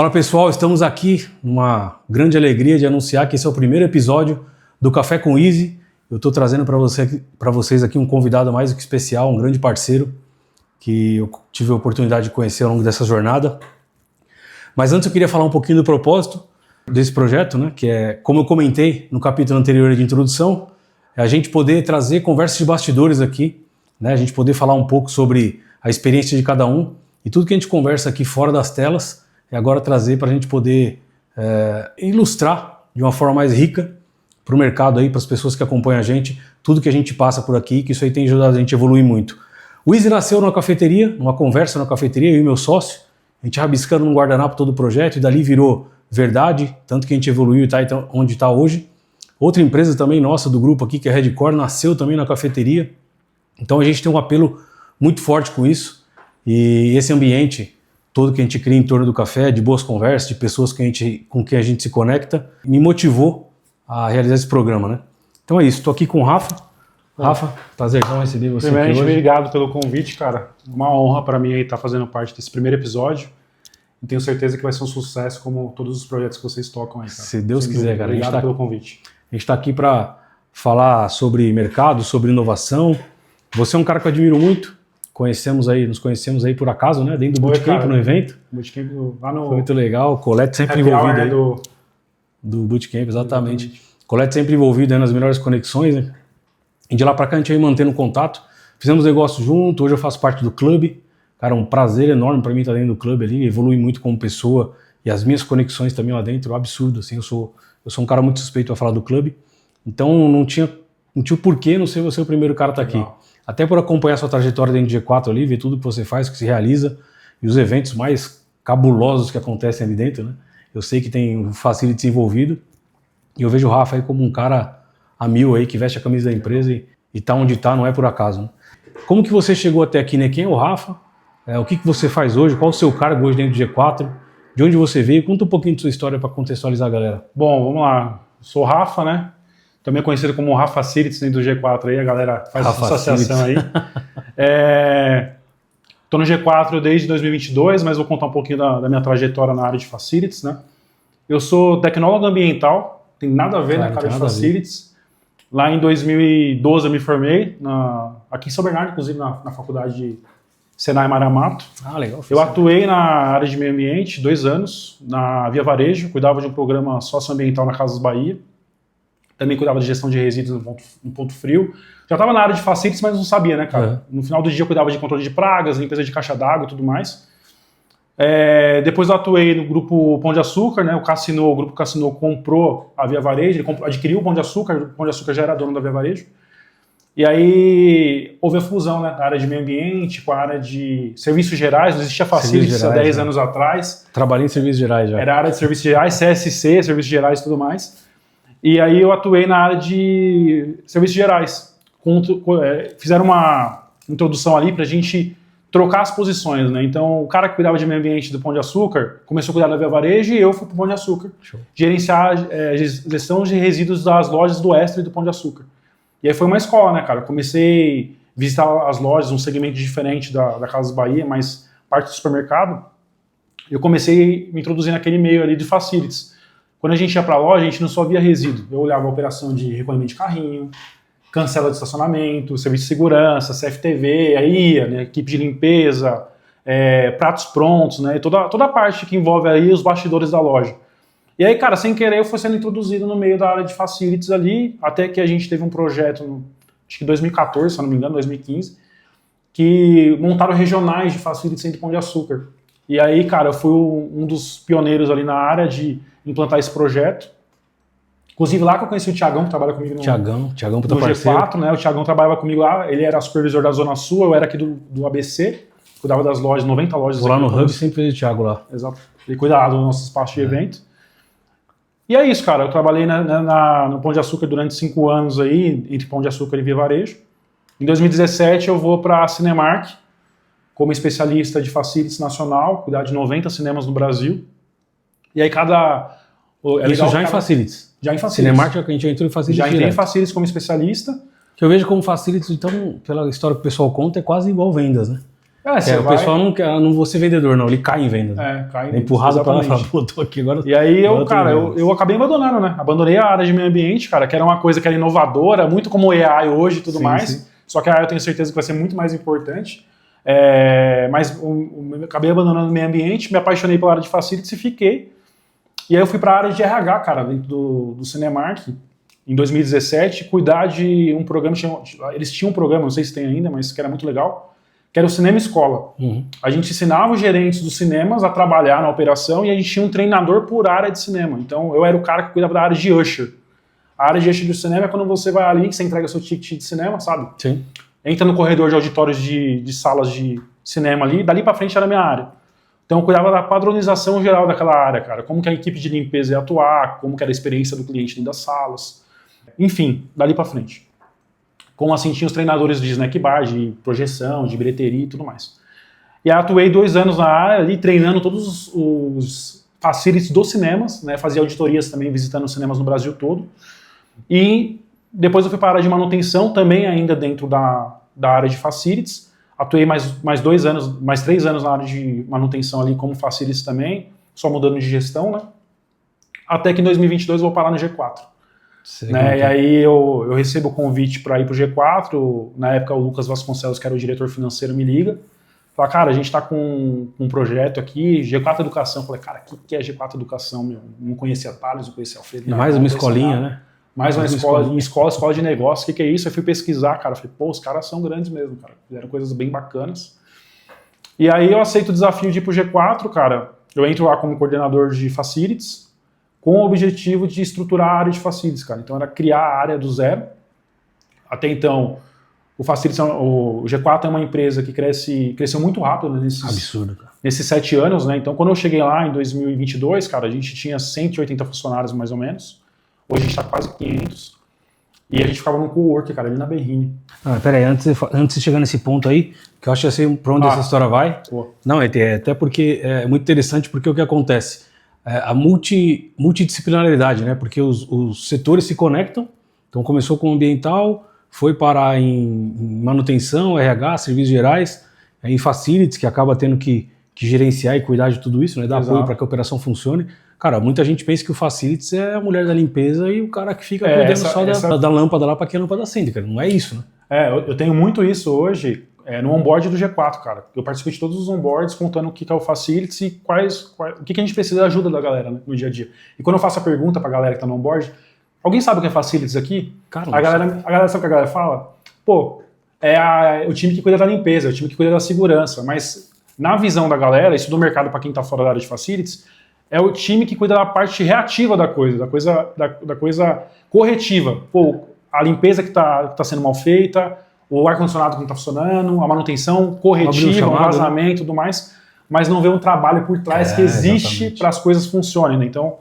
Fala pessoal, estamos aqui numa grande alegria de anunciar que esse é o primeiro episódio do Café com Easy. Eu estou trazendo para vocês aqui um convidado mais do que especial, um grande parceiro que eu tive a oportunidade de conhecer ao longo dessa jornada. Mas antes eu queria falar um pouquinho do propósito desse projeto, né? Que é, como eu comentei no capítulo anterior de introdução, é a gente poder trazer conversas de bastidores aqui, né? A gente poder falar um pouco sobre a experiência de cada um e tudo que a gente conversa aqui fora das telas, e agora trazer para a gente poder ilustrar de uma forma mais rica para o mercado aí, para as pessoas que acompanham a gente, tudo que a gente passa por aqui, que isso aí tem ajudado a gente a evoluir muito. O Easy nasceu numa cafeteria, numa conversa na cafeteria, eu e meu sócio, a gente rabiscando num guardanapo todo o projeto, e dali virou verdade, tanto que a gente evoluiu e está onde está hoje. Outra empresa também nossa do grupo aqui, que é a Redcore, nasceu também na cafeteria, então a gente tem um apelo muito forte com isso, e esse ambiente todo que a gente cria em torno do café, de boas conversas, de pessoas com quem a gente se conecta, me motivou a realizar esse programa, né? Então é isso, estou aqui com o Rafa. Rafa, prazerzão receber você aqui hoje. Obrigado pelo convite, cara. Uma honra para mim aí estar fazendo parte desse primeiro episódio. E tenho certeza que vai ser um sucesso, como todos os projetos que vocês tocam aí, cara. Se Deus quiser, cara. Obrigado pelo convite. A gente está aqui para falar sobre mercado, sobre inovação. Você é um cara que eu admiro muito. Nos conhecemos aí por acaso, né? Dentro do Bootcamp, no evento. Bootcamp lá no... Foi muito legal. Colete sempre envolvido aí. Do Bootcamp, exatamente. Colete sempre envolvido aí nas melhores conexões, né? E de lá para cá a gente veio mantendo contato. Fizemos negócio junto, hoje eu faço parte do clube. Cara, um prazer enorme para mim estar dentro do clube ali. Evolui muito como pessoa e as minhas conexões também lá dentro, absurdo, assim. Eu sou um cara muito suspeito a falar do clube. Então não tinha o porquê não ser você o primeiro cara a estar aqui. Até por acompanhar sua trajetória dentro do G4 ali, ver tudo que você faz, que se realiza e os eventos mais cabulosos que acontecem ali dentro, né? Eu sei que tem um facility envolvido e eu vejo o Rafa aí como um cara a mil aí, que veste a camisa da empresa e tá onde tá, não é por acaso, né? Como que você chegou até aqui, né? Quem é o Rafa? O que você faz hoje? Qual o seu cargo hoje dentro do G4? De onde você veio? Conta um pouquinho de sua história para contextualizar a galera. Bom, vamos lá. Sou o Rafa, né? Também conhecido como Rafa Siritz dentro do G4 aí, a galera faz essa associação aí. Estou no G4 desde 2022, mas vou contar um pouquinho da minha trajetória na área de Facilities, né? Eu sou tecnólogo ambiental, tem nada a ver na área de Facilities. Lá em 2012 eu me formei, aqui em São Bernardo, inclusive na faculdade de Senai Maramato. Ah, legal. Eu atuei na área de meio ambiente 2 anos, na Via Varejo, cuidava de um programa socioambiental na Casas Bahia. Também cuidava de gestão de resíduos no ponto frio. Já estava na área de facilities, mas não sabia, né, cara? No final do dia eu cuidava de controle de pragas, limpeza de caixa d'água e tudo mais. Depois eu atuei no grupo Pão de Açúcar, né? O grupo Cassinô comprou a Via Varejo, ele adquiriu o Pão de Açúcar já era dono da Via Varejo. E aí houve a fusão, né, da área de meio ambiente com a área de serviços gerais. Não existia facilities há 10 anos atrás. Trabalhei em serviços gerais já. Era a área de serviços gerais, CSC, serviços gerais e tudo mais. E aí eu atuei na área de serviços gerais. Fizeram uma introdução ali para a gente trocar as posições, né? Então o cara que cuidava de meio ambiente do Pão de Açúcar começou a cuidar da Via Varejo e eu fui para o Pão de Açúcar. Show. Gerenciar gestão de resíduos das lojas do Extra e do Pão de Açúcar. E aí foi uma escola, né, cara? Eu comecei a visitar as lojas, um segmento diferente da Casas Bahia, mas parte do supermercado. Eu comecei a me introduzir naquele meio ali de facilities. Quando a gente ia para a loja, a gente não só via resíduo. Eu olhava a operação de recolhimento de carrinho, cancela de estacionamento, serviço de segurança, CFTV, aí ia, né, equipe de limpeza, pratos prontos, né, toda a parte que envolve aí os bastidores da loja. E aí, cara, sem querer, eu fui sendo introduzido no meio da área de facilities ali, até que a gente teve um projeto, acho que 2014, se eu não me engano, 2015, que montaram regionais de facilities entre Pão de Açúcar. E aí, cara, eu fui um dos pioneiros ali na área de implantar esse projeto. Inclusive lá que eu conheci o Thiagão, que trabalha comigo no G4, né? O Thiagão trabalhava comigo lá, ele era supervisor da Zona Sul, eu era aqui do ABC, cuidava das lojas, 90 lojas. Vou lá no Hub, sempre fez o Thiago lá. Exato. Ele cuidava do nosso espaço de evento. E é isso, cara, eu trabalhei no Pão de Açúcar durante 5 anos aí, entre Pão de Açúcar e Via Varejo. Em 2017 eu vou para a Cinemark, como especialista de facilities nacional, cuidar de 90 cinemas no Brasil. E aí Isso já em facilities? Já em facilities. Cinemark, a gente já entrou em facilities. Já entrei em facilities como especialista. Que eu vejo como facilities, então, pela história que o pessoal conta, é quase igual vendas, né? Você o pessoal não quer, não vou ser vendedor, não. Ele cai em venda. Cai em venda. Empurrado pra lá e fala, exatamente. pô, tô aqui agora. E aí agora eu acabei abandonando, né? Abandonei a área de meio ambiente, cara, que era uma coisa que era inovadora, muito como o AI hoje e tudo Sim, mais. sim. Só que a AI eu tenho certeza que vai ser muito mais importante. Mas acabei abandonando o meio ambiente, me apaixonei pela área de facilities e fiquei. E aí eu fui para a área de RH, cara, dentro do Cinemark, em 2017, cuidar de um programa, eles tinham um programa, não sei se tem ainda, mas que era muito legal, que era o Cinema Escola. A gente ensinava os gerentes dos cinemas a trabalhar na operação e a gente tinha um treinador por área de cinema. Então eu era o cara que cuidava da área de usher. A área de usher do cinema é quando você vai ali, que você entrega seu ticket de cinema, sabe? Sim. Entra no corredor de auditórios de salas de cinema ali, dali pra frente era a minha área. Então eu cuidava da padronização geral daquela área, cara. Como que a equipe de limpeza ia atuar, como que era a experiência do cliente dentro das salas. Enfim, dali pra frente. Como assim, tinha os treinadores de snack bar, de projeção, de bilheteria e tudo mais. E aí atuei 2 anos na área ali, treinando todos os facilities dos cinemas, né? Fazia auditorias também, visitando os cinemas no Brasil todo. E depois eu fui para a área de manutenção, também ainda dentro da área de facilities. Atuei mais 2 anos, mais 3 anos na área de manutenção ali como facilities também, só mudando de gestão, né? Até que em 2022 eu vou parar no G4. Né? E aí eu recebo o convite para ir para o G4, na época o Lucas Vasconcelos, que era o diretor financeiro, me liga, fala, cara, a gente está com um projeto aqui, G4 Educação. Eu falei, cara, o que é G4 Educação, meu? Não conhecia a Thales, não conhecia a Alfredo. Mais uma escolinha, né? Mais uma escola de negócio, o que é isso? Eu fui pesquisar, cara, falei, pô, os caras são grandes mesmo, cara, fizeram coisas bem bacanas. E aí eu aceito o desafio de ir pro G4, cara, eu entro lá como coordenador de facilities, com o objetivo de estruturar a área de facilities, cara. Então era criar a área do zero. Até então, o G4 é uma empresa que cresceu muito rápido, né, Absurdo, cara. Nesses 7 anos, né? Então quando eu cheguei lá em 2022, cara, a gente tinha 180 funcionários mais ou menos. Hoje a gente está quase 500. E a gente ficava num cowork, cara, ali na Berrini. Peraí, antes de chegar nesse ponto aí, que eu acho que eu sei pra onde essa história vai. Pô. Não, até porque é muito interessante, porque o que acontece? A multidisciplinaridade, né? Porque os setores se conectam. Então começou com ambiental, foi parar em manutenção, RH, serviços gerais, em facilities, que acaba tendo que gerenciar e cuidar de tudo isso, né? Dar apoio para que a operação funcione. Cara, muita gente pensa que o facilities é a mulher da limpeza e o cara que fica cuidando da lâmpada lá para que a lâmpada acende, cara. Não é isso, né? Eu tenho muito isso hoje no onboard do G4, cara. Eu participo de todos os onboards contando o que é o facilities e o que a gente precisa de ajuda da galera, né, no dia a dia. E quando eu faço a pergunta pra galera que tá no onboard, alguém sabe o que é facilities aqui? Cara, a galera sabe o que a galera fala? Pô, é o time que cuida da limpeza, é o time que cuida da segurança, mas na visão da galera, isso do mercado para quem tá fora da área de facilities, é o time que cuida da parte reativa da coisa corretiva. Pô, a limpeza que tá sendo mal feita, o ar-condicionado que não está funcionando, a manutenção corretiva, o vazamento e tudo mais, mas não vê um trabalho por trás que existe para as coisas funcionem. Né? Então,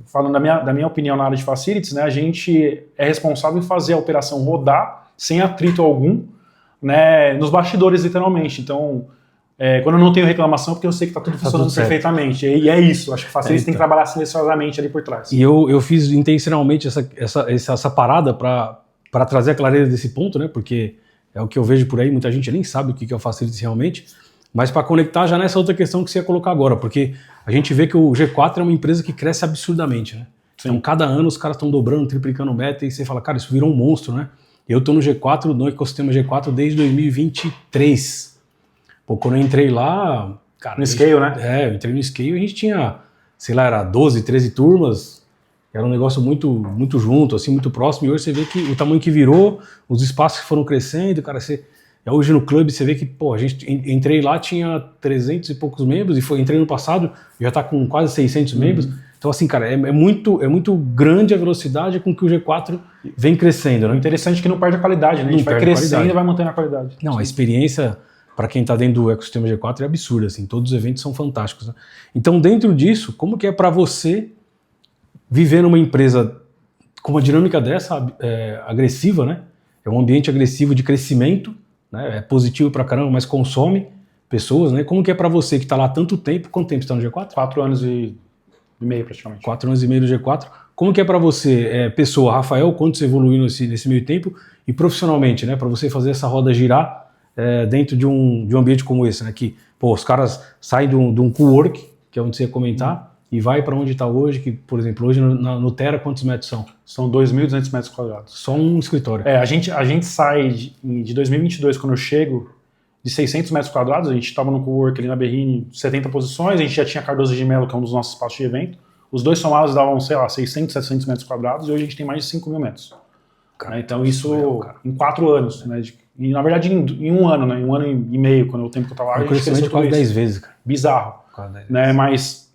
falando da minha opinião na área de facilities, né, a gente é responsável em fazer a operação rodar sem atrito algum, né, nos bastidores, literalmente. Então, quando eu não tenho reclamação, porque eu sei que está tudo funcionando perfeitamente. E é isso, acho que o facilities tem que trabalhar silenciosamente ali por trás. E eu fiz intencionalmente essa parada para trazer a clareza desse ponto, né, porque é o que eu vejo por aí, muita gente nem sabe o que é o facilities realmente, mas para conectar já nessa outra questão que você ia colocar agora, porque a gente vê que o G4 é uma empresa que cresce absurdamente, né? Sim. Então cada ano os caras estão dobrando, triplicando meta e você fala, cara, isso virou um monstro, né? Eu tô no G4, no ecossistema G4 desde 2023. Pô, quando eu entrei lá... Cara, no Scale, né? Eu entrei no Scale e a gente tinha, sei lá, era 12, 13 turmas. Era um negócio muito, muito junto, assim, muito próximo. E hoje você vê que o tamanho que virou, os espaços que foram crescendo, cara, hoje no clube você vê que, pô, a gente entrei lá, tinha 300 e poucos membros, e entrei no passado, já tá com quase 600 membros. Então, assim, cara, é muito grande a velocidade com que o G4 vem crescendo, né? O interessante é que não perde a qualidade, né? A gente vai crescendo e vai mantendo a qualidade. Não, a experiência, para quem tá dentro do ecossistema G4, é absurda, assim, todos os eventos são fantásticos, né? Então, dentro disso, como que é para você viver numa empresa com uma dinâmica dessa, agressiva, né? É um ambiente agressivo de crescimento, né? É positivo pra caramba, mas consome pessoas, né? Como que é pra você que tá lá há tanto tempo? Quanto tempo você tá no G4? 4 anos e meio, praticamente. 4 anos e meio no G4. Como que é pra você, pessoa, Rafael, quanto você evoluiu nesse meio tempo? E profissionalmente, né? Pra você fazer essa roda girar, dentro de um ambiente como esse, né? Que, pô, os caras saem de um co-work, que é onde você ia comentar, e vai para onde está hoje, que, por exemplo, hoje no Terra, quantos metros são? São 2.200 metros quadrados. Só um escritório. A gente sai de 2022, quando eu chego, de 600 metros quadrados. A gente estava no co-work ali na Berrini, 70 posições. A gente já tinha Cardoso de Mello, que é um dos nossos espaços de evento. Os dois somados davam, sei lá, 600, 700 metros quadrados. E hoje a gente tem mais de 5 mil metros. Cara, então isso em 4 anos, né? E, na verdade, em um ano, né? Em um ano e meio, quando o tempo que eu estava lá, a gente crescimento de quase 10 vezes, cara. Bizarro. Quase 10 né? vezes. Mas,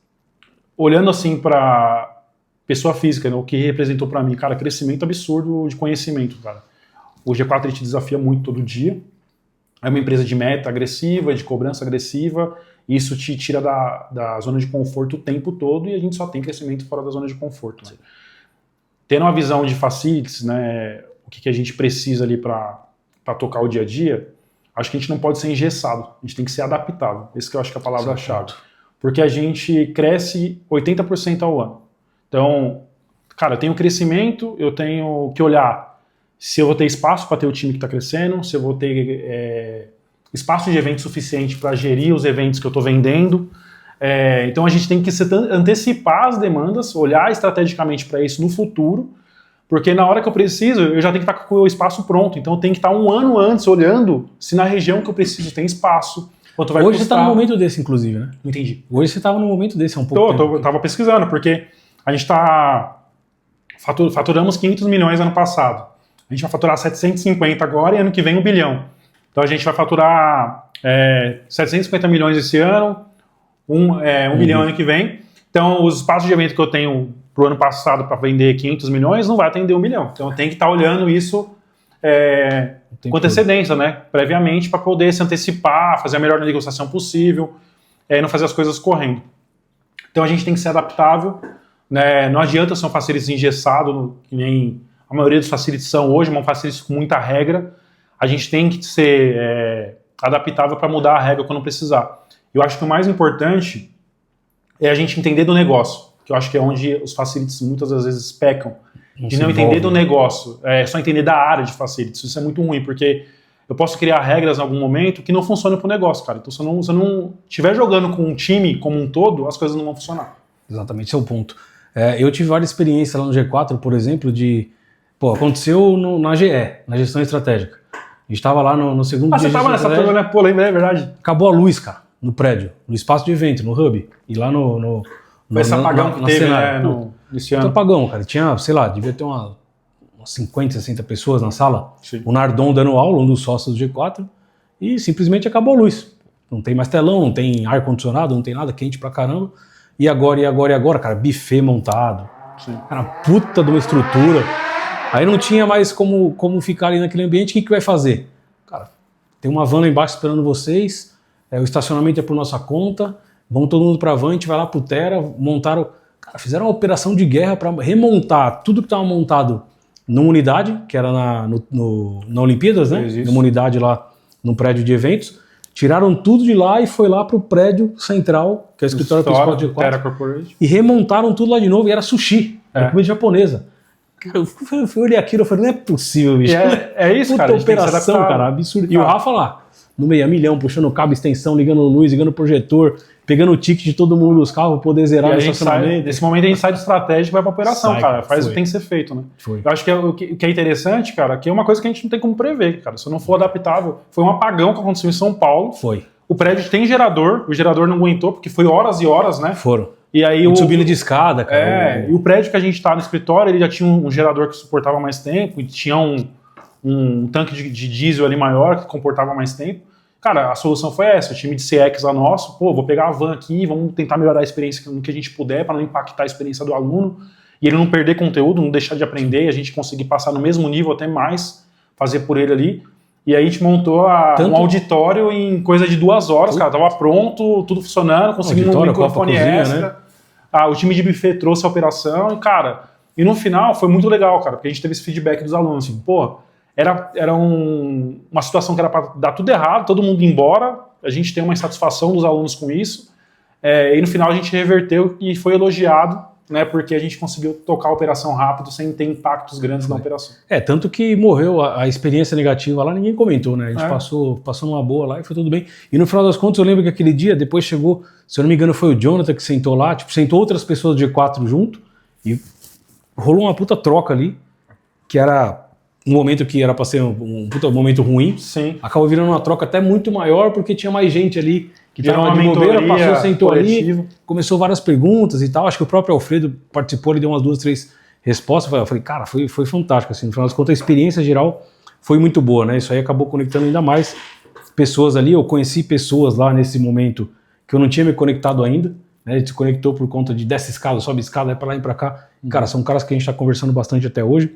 olhando assim para pessoa física, né? O que representou para mim, cara, crescimento absurdo de conhecimento, cara. O G4 ele te desafia muito todo dia. É uma empresa de meta agressiva, de cobrança agressiva. E isso te tira da zona de conforto o tempo todo e a gente só tem crescimento fora da zona de conforto. Né? Tendo uma visão de facilities, né, o que a gente precisa ali para tocar o dia a dia, acho que a gente não pode ser engessado, a gente tem que ser adaptável. Esse que eu acho que é a palavra-chave. Porque a gente cresce 80% ao ano. Então, cara, eu tenho crescimento, eu tenho que olhar se eu vou ter espaço para ter o time que está crescendo, se eu vou ter espaço de evento suficiente para gerir os eventos que eu estou vendendo. Então a gente tem que antecipar as demandas, olhar estrategicamente para isso no futuro, porque na hora que eu preciso, eu já tenho que estar com o espaço pronto. Então eu tenho que estar um ano antes olhando se na região que eu preciso tem espaço. Quanto vai Hoje custar. você está no momento desse, inclusive, né? Não entendi. Hoje você estava no momento desse há um pouco tempo. Eu estava pesquisando, porque a gente faturamos 500 milhões ano passado. A gente vai faturar 750 agora e ano que vem 1 bilhão. Então a gente vai faturar 750 milhões esse ano, 1 bilhão ano que vem. Então os espaços de evento que eu tenho para o ano passado para vender 500 milhões não vai atender 1 bilhão. Então eu tenho que estar olhando isso com antecedência, né? Previamente, para poder se antecipar, fazer a melhor negociação possível, não fazer as coisas correndo. Então a gente tem que ser adaptável. Né? Não adianta ser um facilities engessado, que nem a maioria dos facilities são hoje, um facilities com muita regra. A gente tem que ser adaptável para mudar a regra quando precisar. Eu acho que o mais importante é a gente entender do negócio, que eu acho que é onde os facilities muitas das vezes pecam, de não entender do negócio, só entender da área de facilities. Isso é muito ruim, porque eu posso criar regras em algum momento que não funcionam para o negócio, cara. Então se eu não estiver jogando com um time como um todo, as coisas não vão funcionar. Exatamente, esse é o ponto. Eu tive várias experiências lá no G4, por exemplo, aconteceu na GE, na gestão estratégica. A gente estava lá no segundo dia. Você estava nessa turma, né? Pô, lembra, é verdade. Acabou a luz, cara, no prédio, no espaço de evento, no hub. E lá no esse apagão que teve, nesse ano. Apagão, cara. Tinha, sei lá, devia ter umas 50, 60 pessoas na sala. Sim. O Nardon dando aula, um dos sócios do G4, e simplesmente acabou a luz. Não tem mais telão, não tem ar-condicionado, não tem nada, quente pra caramba. E agora, cara, buffet montado. Sim. Cara, puta de uma estrutura. Aí não tinha mais como ficar ali naquele ambiente. O que vai fazer? Cara, tem uma van lá embaixo esperando vocês, o estacionamento é por nossa conta, vão todo mundo pra van, a gente vai lá pro Terra, montaram... Cara, fizeram uma operação de guerra para remontar tudo que estava montado numa unidade, que era na Olimpíadas, né? Numa unidade lá no prédio de eventos. Tiraram tudo de lá e foi lá pro prédio central, que é o escritório principal de G4, e remontaram tudo lá de novo, e era sushi, era comida japonesa. Cara, eu fui olhar aquilo e falei, não é possível, bicho. Isso, puta cara. Operação, cara, absurdo. E o Rafa lá, no meio, a milhão, puxando cabo, extensão, ligando luz, ligando projetor, pegando o ticket de todo mundo dos carros pra poder zerar o estacionamento. Nesse momento a gente sai do estratégico e vai pra operação, cara. Faz o que tem que ser feito, né? Eu acho que o que é interessante, cara, que é uma coisa que a gente não tem como prever, cara. Se não for adaptável, foi um apagão que aconteceu em São Paulo. Foi. O prédio tem gerador, o gerador não aguentou, porque foi horas e horas, né? Foram. E aí subindo de escada, cara. E o prédio que a gente tá no escritório, ele já tinha um gerador que suportava mais tempo, e tinha um tanque de diesel ali maior, que comportava mais tempo. Cara, a solução foi essa, o time de CX lá nosso, vou pegar a van aqui, vamos tentar melhorar a experiência no que a gente puder, para não impactar a experiência do aluno, e ele não perder conteúdo, não deixar de aprender, e a gente conseguir passar no mesmo nível, até mais, fazer por ele ali. E aí a gente montou um auditório em coisa de 2 horas, cara, tava pronto, tudo funcionando, conseguimos um microfone extra. Né? O time de buffet trouxe a operação, e no final foi muito legal, cara, porque a gente teve esse feedback dos alunos, assim, era uma situação que era para dar tudo errado, todo mundo ir embora, a gente tem uma insatisfação dos alunos com isso, e no final a gente reverteu e foi elogiado né, porque a gente conseguiu tocar a operação rápido sem ter impactos grandes na operação. Tanto que morreu a experiência negativa lá, ninguém comentou, né? A gente passou numa boa lá e foi tudo bem. E no final das contas, eu lembro que aquele dia, depois chegou, se eu não me engano, foi o Jonathan que sentou lá, tipo, sentou outras pessoas do G4 junto e rolou uma puta troca ali, que era um momento que era pra ser um puta momento ruim. Sim. Acabou virando uma troca até muito maior, porque tinha mais gente ali que Virou estava de bobeira, passou, sentou coletivo. ali, começou várias perguntas e tal. Acho que o próprio Alfredo participou, ele deu umas 2, 3 respostas. Eu falei, cara, foi fantástico. Assim, no final das contas, a experiência geral foi muito boa, né? Isso aí acabou conectando ainda mais pessoas ali. Eu conheci pessoas lá nesse momento que eu não tinha me conectado ainda, né? A gente se conectou por conta de desce escada, sobe escada, é pra lá e pra cá. Cara, são caras que a gente tá conversando bastante até hoje.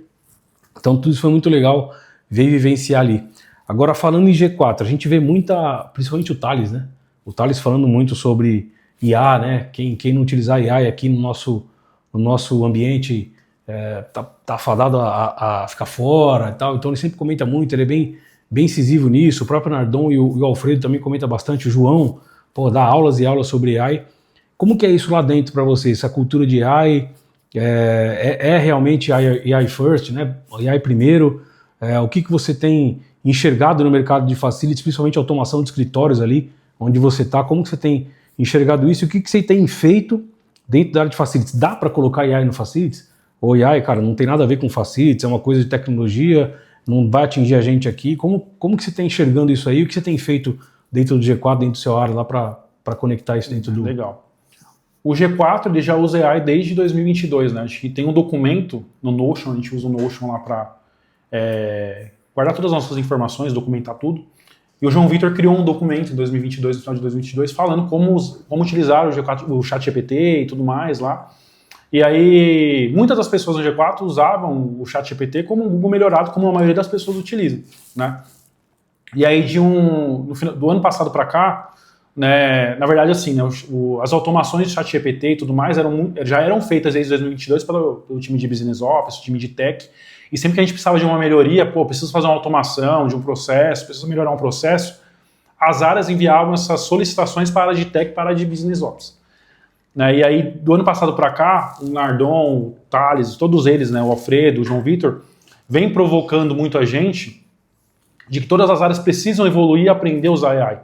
Então tudo isso foi muito legal ver e vivenciar ali. Agora, falando em G4, a gente vê muita, principalmente o Thales, né? O Thales falando muito sobre IA, né? Quem não utilizar IA aqui no nosso ambiente tá fadado a ficar fora e tal. Então ele sempre comenta muito, ele é bem incisivo nisso. O próprio Nardon e o Alfredo também comenta bastante. O João, dá aulas e aulas sobre AI. Como que é isso lá dentro para vocês? Essa cultura de AI realmente AI first, né? AI primeiro? O que você tem enxergado no mercado de facilities, principalmente automação de escritórios ali, onde você está? Como que você tem enxergado isso? E o que você tem feito dentro da área de facilities? Dá para colocar AI no facilities? Ou AI, cara, não tem nada a ver com facilities, é uma coisa de tecnologia, não vai atingir a gente aqui. Como que você está enxergando isso aí? O que você tem feito dentro do G4, dentro do seu área lá para conectar isso dentro do... Legal. O G4 ele já usa AI desde 2022, né? A gente tem um documento no Notion, a gente usa o Notion lá para guardar todas as nossas informações, documentar tudo. E o João Vitor criou um documento em 2022, no final de 2022, falando como utilizar o G4, o ChatGPT e tudo mais lá. E aí, muitas das pessoas no G4 usavam o ChatGPT como um Google melhorado, como a maioria das pessoas utilizam, né? E aí, do ano passado para cá, né, na verdade, assim, né, as automações de ChatGPT e tudo mais já eram feitas desde 2022 pelo time de Business Ops, o time de Tech, e sempre que a gente precisava de uma melhoria, preciso fazer uma automação de um processo, preciso melhorar um processo, as áreas enviavam essas solicitações para a área de Tech, para a área de Business Ops. Né, e aí, do ano passado para cá, o Nardon, o Thales, todos eles, né, o Alfredo, o João Vitor, vem provocando muito a gente de que todas as áreas precisam evoluir e aprender a usar AI.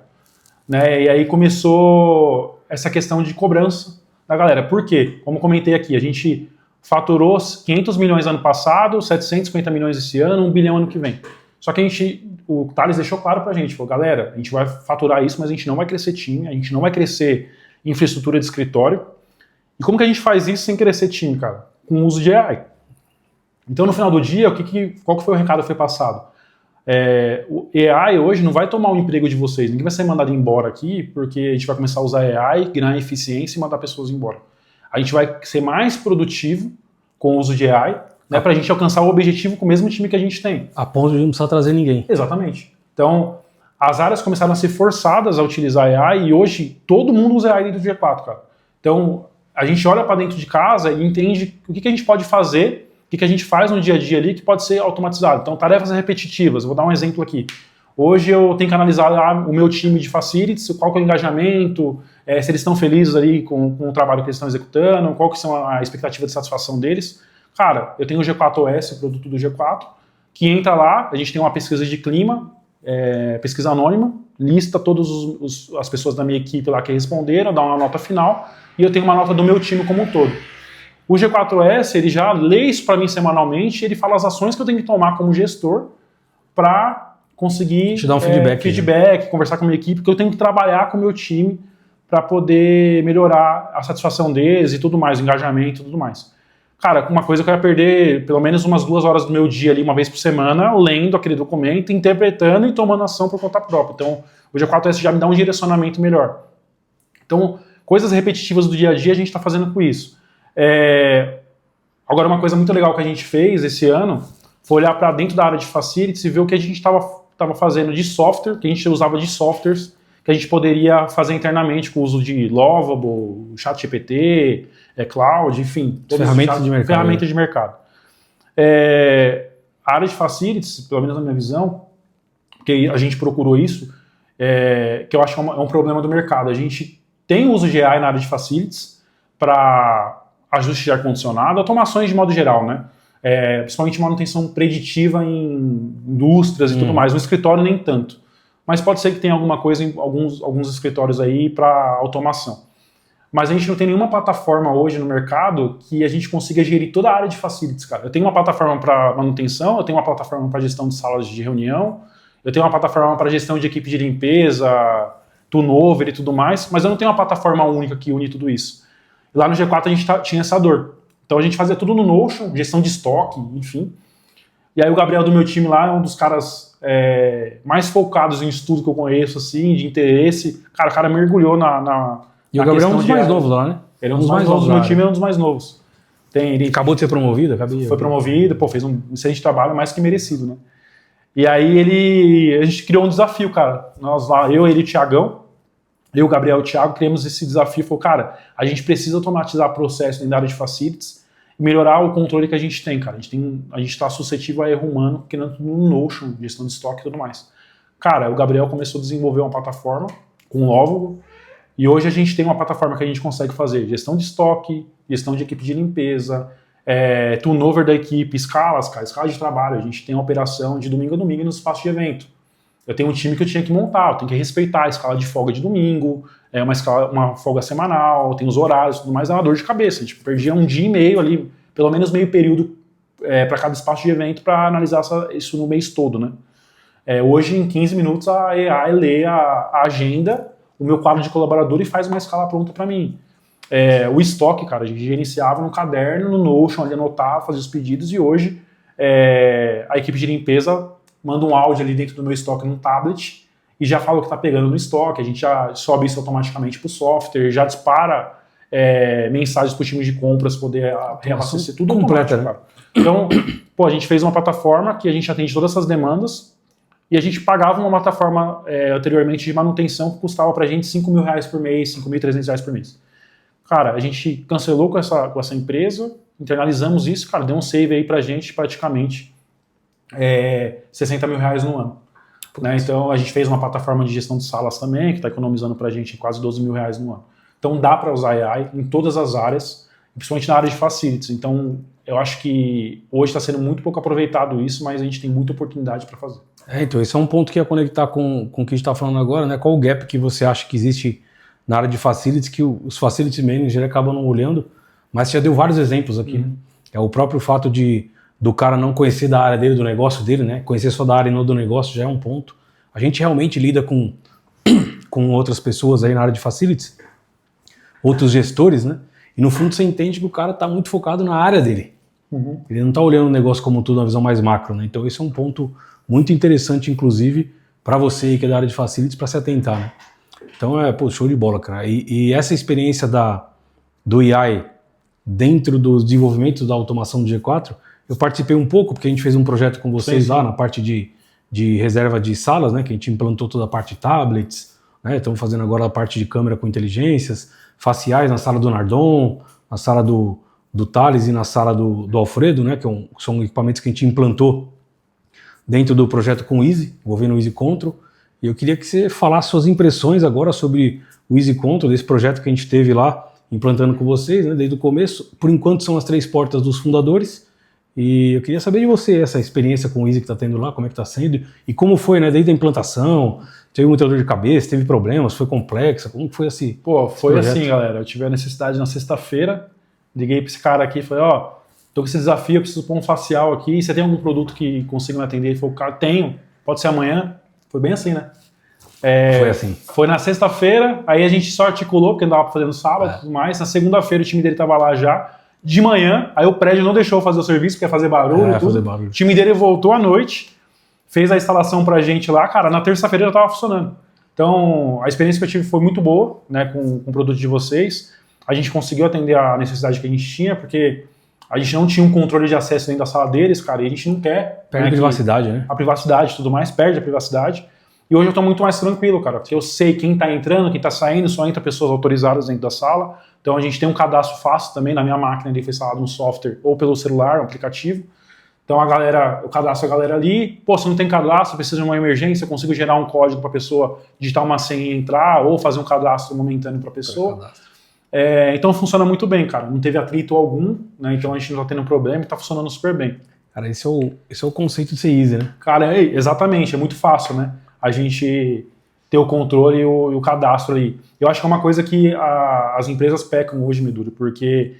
Né, e aí começou essa questão de cobrança da galera. Por quê? Como comentei aqui, a gente faturou 500 milhões ano passado, 750 milhões esse ano, 1 bilhão ano que vem. Só que o Thales deixou claro pra gente, falou, galera, a gente vai faturar isso, mas a gente não vai crescer time, a gente não vai crescer infraestrutura de escritório. E como que a gente faz isso sem crescer time, cara? Com o uso de AI. Então, no final do dia, qual que foi o recado que foi passado? O AI hoje não vai tomar o emprego de vocês, ninguém vai ser mandado embora aqui porque a gente vai começar a usar AI, ganhar eficiência e mandar pessoas embora. A gente vai ser mais produtivo com o uso de AI, né, para a gente alcançar o objetivo com o mesmo time que a gente tem. A ponto de não precisar trazer ninguém. Exatamente. Então, as áreas começaram a ser forçadas a utilizar AI e hoje todo mundo usa AI dentro do G4, cara. Então, a gente olha para dentro de casa e entende o que a gente pode fazer, o que a gente faz no dia a dia ali que pode ser automatizado. Então, tarefas repetitivas. Eu vou dar um exemplo aqui. Hoje eu tenho que analisar o meu time de facilities, qual que é o engajamento, se eles estão felizes ali com o trabalho que eles estão executando, qual que são a expectativa de satisfação deles. Cara, eu tenho o G4OS, o produto do G4, que entra lá, a gente tem uma pesquisa de clima, pesquisa anônima, lista todas as pessoas da minha equipe lá que responderam, dá uma nota final, e eu tenho uma nota do meu time como um todo. O G4S, ele já lê isso para mim semanalmente, ele fala as ações que eu tenho que tomar como gestor para conseguir te dar um feedback, conversar com a minha equipe, porque eu tenho que trabalhar com o meu time para poder melhorar a satisfação deles e tudo mais, o engajamento e tudo mais. Cara, uma coisa que eu ia perder pelo menos umas 2 horas do meu dia ali, uma vez por semana, lendo aquele documento, interpretando e tomando ação por conta própria. Então, o G4S já me dá um direcionamento melhor. Então, coisas repetitivas do dia a dia a gente está fazendo com isso. Agora, uma coisa muito legal que a gente fez esse ano foi olhar para dentro da área de facilities e ver o que a gente estava fazendo de software, que a gente usava de softwares, que a gente poderia fazer internamente com o uso de Lovable, ChatGPT, Cloud, enfim. Ferramentas de mercado. A área de facilities, pelo menos na minha visão, porque a gente procurou isso, que eu acho que é um problema do mercado. A gente tem o uso de AI na área de facilities para ajuste de ar-condicionado, automações de modo geral, né? Principalmente manutenção preditiva em indústrias e tudo mais. No escritório nem tanto. Mas pode ser que tenha alguma coisa em alguns escritórios aí para automação. Mas a gente não tem nenhuma plataforma hoje no mercado que a gente consiga gerir toda a área de facilities, cara. Eu tenho uma plataforma para manutenção, eu tenho uma plataforma para gestão de salas de reunião, eu tenho uma plataforma para gestão de equipe de limpeza, turnover e tudo mais, mas eu não tenho uma plataforma única que une tudo isso. E lá no G4 a gente tinha essa dor. Então a gente fazia tudo no Notion, gestão de estoque, enfim. E aí o Gabriel do meu time lá é um dos caras mais focados em estudo que eu conheço, assim, de interesse. Cara, o cara mergulhou E o Gabriel é um dos mais novos lá, né? Ele é um dos mais novos do meu time, é um dos mais novos. Ele acabou de ser promovido? Foi promovido, fez um excelente trabalho, mais que merecido, né? E aí a gente criou um desafio, cara. Nós lá, eu, ele e o Thiagão, eu, o Gabriel e o Thiago, criamos esse desafio. Falou, cara, a gente precisa automatizar o processo na área de facilities e melhorar o controle que a gente tem, cara. A gente está suscetível a erro humano, que não no Notion, gestão de estoque e tudo mais. Cara, o Gabriel começou a desenvolver uma plataforma com o Lovogo, e hoje a gente tem uma plataforma que a gente consegue fazer gestão de estoque, gestão de equipe de limpeza, turnover da equipe, escalas, cara, escala de trabalho. A gente tem uma operação de domingo a domingo no espaço de evento. Eu tenho um time que eu tinha que montar, eu tenho que respeitar a escala de folga de domingo, uma folga semanal, tem os horários, tudo mais, é uma dor de cabeça. Tipo, perdia um dia e meio ali, pelo menos meio período para cada espaço de evento para analisar isso no mês todo, né? Hoje, em 15 minutos, a AI lê a agenda, o meu quadro de colaborador e faz uma escala pronta para mim. O estoque, cara, a gente gerenciava no caderno, no Notion, ali anotava, fazia os pedidos, e hoje a equipe de limpeza manda um áudio ali dentro do meu estoque num tablet e já fala o que está pegando no estoque, a gente já sobe isso automaticamente para o software, já dispara mensagens para o time de compras poder reabastecer tudo completo, né? Cara. Então, a gente fez uma plataforma que a gente atende todas essas demandas e a gente pagava uma plataforma anteriormente de manutenção que custava para a gente R$5.000 por mês, R$5.300 por mês. Cara, a gente cancelou com essa empresa, internalizamos isso, cara, deu um save aí para a gente praticamente R$60.000 no ano. Né? Então a gente fez uma plataforma de gestão de salas também, que está economizando para a gente quase R$12.000 no ano. Então dá para usar AI em todas as áreas, principalmente na área de facilities. Então eu acho que hoje está sendo muito pouco aproveitado isso, mas a gente tem muita oportunidade para fazer. Então esse é um ponto que ia conectar com o que a gente está falando agora, né? Qual o gap que você acha que existe na área de facilities, que os facilities managers acabam não olhando, mas você já deu vários exemplos aqui. Né? É o próprio fato do cara não conhecer da área dele, do negócio dele, né? Conhecer só da área e não do negócio já é um ponto. A gente realmente lida com outras pessoas aí na área de facilities, outros gestores, né? E no fundo você entende que o cara está muito focado na área dele. Ele não está olhando o negócio como tudo, na visão mais macro, né? Então esse é um ponto muito interessante, inclusive, para você aí que é da área de facilities, para se atentar, né? Então show de bola, cara. E essa experiência do AI dentro do desenvolvimento da automação do G4, eu participei um pouco, porque a gente fez um projeto com vocês lá na parte de reserva de salas, né? Que a gente implantou toda a parte de tablets, né? Estamos fazendo agora a parte de câmera com inteligências, faciais na sala do Nardon, na sala do Thales e na sala do Alfredo, né? Que são equipamentos que a gente implantou dentro do projeto com o Easy, envolvendo o Easy Control. E eu queria que você falasse suas impressões agora sobre o Easy Control, desse projeto que a gente teve lá, implantando com vocês, né? Desde o começo. Por enquanto são as 3 portas dos fundadores. E eu queria saber de você essa experiência com o Easy que está tendo lá, como é que está sendo e como foi, né, desde a implantação, teve muita dor de cabeça, teve problemas, foi complexa, como foi assim? Foi assim, galera, eu tive a necessidade na sexta-feira, liguei para esse cara aqui e falei, tô com esse desafio, eu preciso pôr um facial aqui, você tem algum produto que consiga me atender? Ele falou, cara, tenho, pode ser amanhã? Foi bem assim, né? Foi assim. Foi na sexta-feira, aí a gente só articulou, porque não dava para fazer no sábado e tudo mais, na segunda-feira o time dele estava lá já, de manhã, aí o prédio não deixou eu fazer o serviço, porque ia fazer barulho, tudo. Fazer barulho. O time dele voltou à noite, fez a instalação pra gente lá, cara, na terça-feira já tava funcionando. Então, a experiência que eu tive foi muito boa, né, com o produto de vocês. A gente conseguiu atender a necessidade que a gente tinha, porque a gente não tinha um controle de acesso dentro da sala deles, cara, e a gente não quer... Perde a privacidade, né? A privacidade e tudo mais, perde a privacidade. E hoje eu tô muito mais tranquilo, cara, porque eu sei quem tá entrando, quem tá saindo, só entra pessoas autorizadas dentro da sala. Então a gente tem um cadastro fácil também na minha máquina, ele foi instalado no software ou pelo celular, um aplicativo. Então eu cadastro a galera ali, se não tem cadastro, precisa de uma emergência, eu consigo gerar um código para a pessoa digitar uma senha e entrar, ou fazer um cadastro momentâneo para a pessoa. Então funciona muito bem, cara. Não teve atrito algum, né? Então a gente não tá tendo problema e tá funcionando super bem. Cara, esse é o conceito de ser easy, né? Cara, exatamente, é muito fácil, né? A gente ter o controle e o cadastro ali. Eu acho que é uma coisa que as empresas pecam hoje, Meduri, porque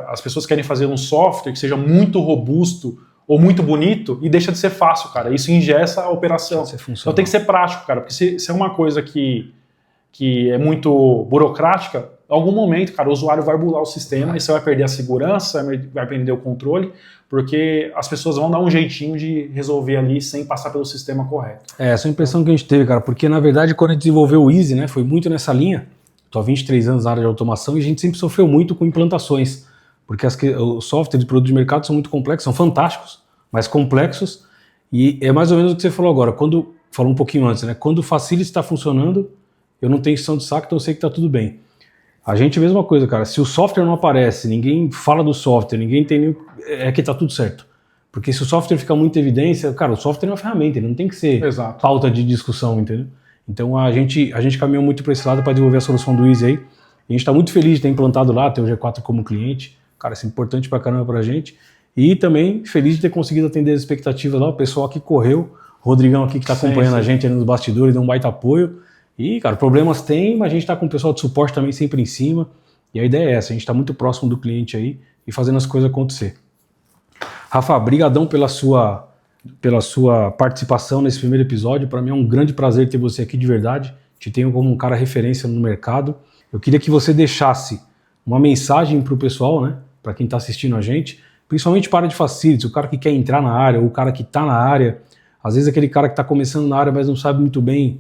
as pessoas querem fazer um software que seja muito robusto ou muito bonito e deixa de ser fácil, cara. Isso engessa a operação. Então tem que ser prático, cara, porque se é uma coisa que é muito burocrática, em algum momento, cara, o usuário vai bular o sistema e você vai perder a segurança, vai perder o controle, porque as pessoas vão dar um jeitinho de resolver ali sem passar pelo sistema correto. Essa é a impressão que a gente teve, cara, porque na verdade quando a gente desenvolveu o Easy, né, foi muito nessa linha. Estou há 23 anos na área de automação e a gente sempre sofreu muito com implantações, porque os softwares de produto de mercado são muito complexos, são fantásticos, mas complexos, e é mais ou menos o que você falou agora, falou um pouquinho antes, né, quando o Facility está funcionando, eu não tenho encheção de saco, então eu sei que está tudo bem. A gente, mesma coisa, cara, se o software não aparece, ninguém fala do software, ninguém tem que tá tudo certo. Porque se o software fica muito em evidência, cara, o software é uma ferramenta, ele não tem que ser pauta de discussão, entendeu? Então a gente caminhou muito para esse lado para desenvolver a solução do Easy aí. E a gente está muito feliz de ter implantado lá, ter o G4 como cliente. Cara, isso é importante pra caramba pra gente. E também feliz de ter conseguido atender as expectativas lá, o pessoal aqui correu, o Rodrigão aqui que está acompanhando a gente aí nos bastidores, deu um baita apoio. E, cara, problemas tem, mas a gente está com o pessoal de suporte também sempre em cima. E a ideia é essa, a gente está muito próximo do cliente aí e fazendo as coisas acontecer. Rafa, brigadão pela sua participação nesse primeiro episódio. Para mim é um grande prazer ter você aqui de verdade. Te tenho como um cara referência no mercado. Eu queria que você deixasse uma mensagem para o pessoal, né? Para quem está assistindo a gente, principalmente para a área de facilities, o cara que quer entrar na área ou o cara que está na área. Às vezes aquele cara que está começando na área, mas não sabe muito bem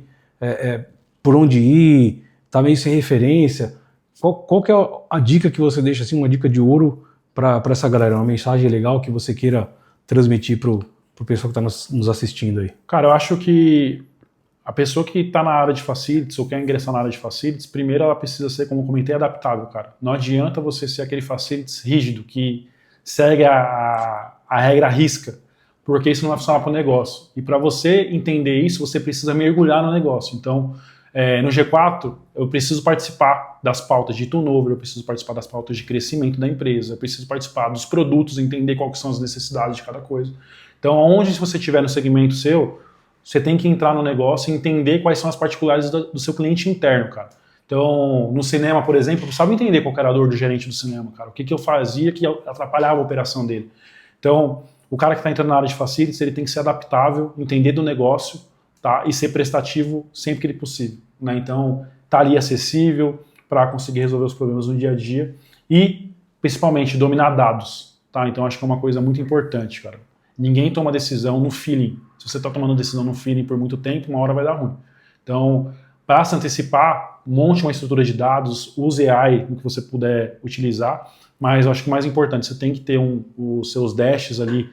por onde ir, tá meio sem referência. Qual que é a dica que você deixa, assim, uma dica de ouro para essa galera, uma mensagem legal que você queira transmitir pro pessoal que está nos assistindo aí? Cara, eu acho que a pessoa que está na área de facilities ou quer ingressar na área de facilities, primeiro ela precisa ser, como eu comentei, adaptável, cara. Não adianta você ser aquele facilities rígido que segue a regra à risca, porque isso não vai funcionar para o negócio. E para você entender isso, você precisa mergulhar no negócio. Então, no G4, eu preciso participar das pautas de turnover, eu preciso participar das pautas de crescimento da empresa, eu preciso participar dos produtos, entender quais são as necessidades de cada coisa. Então, onde você estiver no segmento seu, você tem que entrar no negócio e entender quais são as particularidades do seu cliente interno, cara. Então, no cinema, por exemplo, eu precisava entender qual era a dor do gerente do cinema, cara. O que eu fazia que atrapalhava a operação dele. Então, o cara que está entrando na área de facilities, ele tem que ser adaptável, entender do negócio, tá? E ser prestativo sempre que ele possível, né? Então, tá ali acessível para conseguir resolver os problemas no dia a dia e, principalmente, dominar dados, tá? Então, acho que é uma coisa muito importante, cara. Ninguém toma decisão no feeling. Se você está tomando decisão no feeling por muito tempo, uma hora vai dar ruim. Então, para se antecipar, monte uma estrutura de dados, use AI no que você puder utilizar, mas eu acho que o mais importante, você tem que ter os seus dashes ali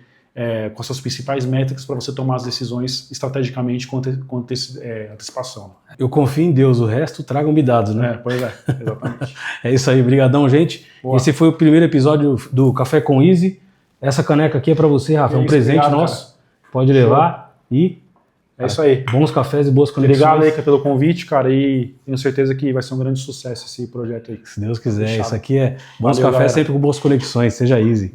com as suas principais métricas para você tomar as decisões estrategicamente com antecipação. Eu confio em Deus, o resto tragam-me dados, né? Pois é, exatamente. É isso aí, brigadão, gente. Boa. Esse foi o primeiro episódio do Café com Easy. Essa caneca aqui é para você, Rafa, é um presente obrigado, nosso. Cara. Pode levar. E é isso aí. Bons cafés e boas conexões. Obrigado aí pelo convite, cara, e tenho certeza que vai ser um grande sucesso esse projeto aí. Se Deus quiser, isso aqui é bons cafés sempre com boas conexões, seja easy.